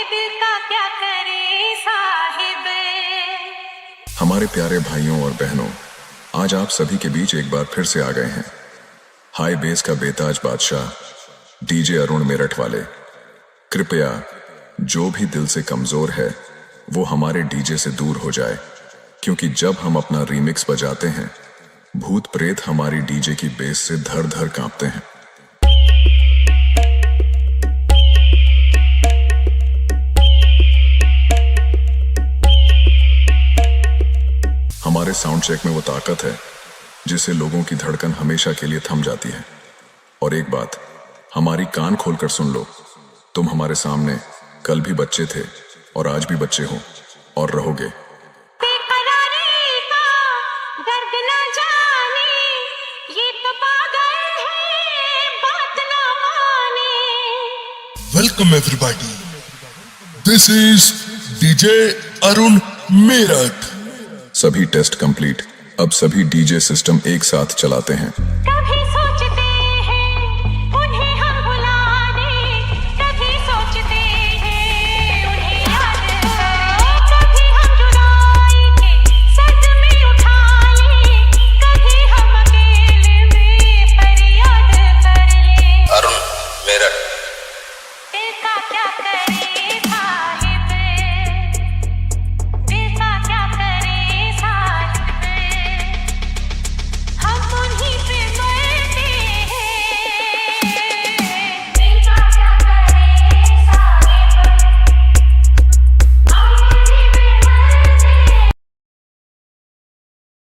दिल का क्या करे साहिब। हमारे प्यारे भाइयों और बहनों, आज आप सभी के बीच एक बार फिर से आ गए हैं। हाई बेस का बेताज बादशाह डीजे अरुण मेरठ वाले। कृपया जो भी दिल से कमजोर है वो हमारे डीजे से दूर हो जाए, क्योंकि जब हम अपना रीमिक्स बजाते हैं भूत प्रेत हमारी डीजे की बेस से धर धर कांपते हैं। हमारे साउंड चेक में वो ताकत है जिससे लोगों की धड़कन हमेशा के लिए थम जाती है। और एक बात हमारी कान खोलकर सुन लो, तुम हमारे सामने कल भी बच्चे थे और आज भी बच्चे हो और रहोगे। Welcome everybody. This is DJ Arun Meerut. सभी टेस्ट कंप्लीट। अब सभी डीजे सिस्टम एक साथ चलाते हैं।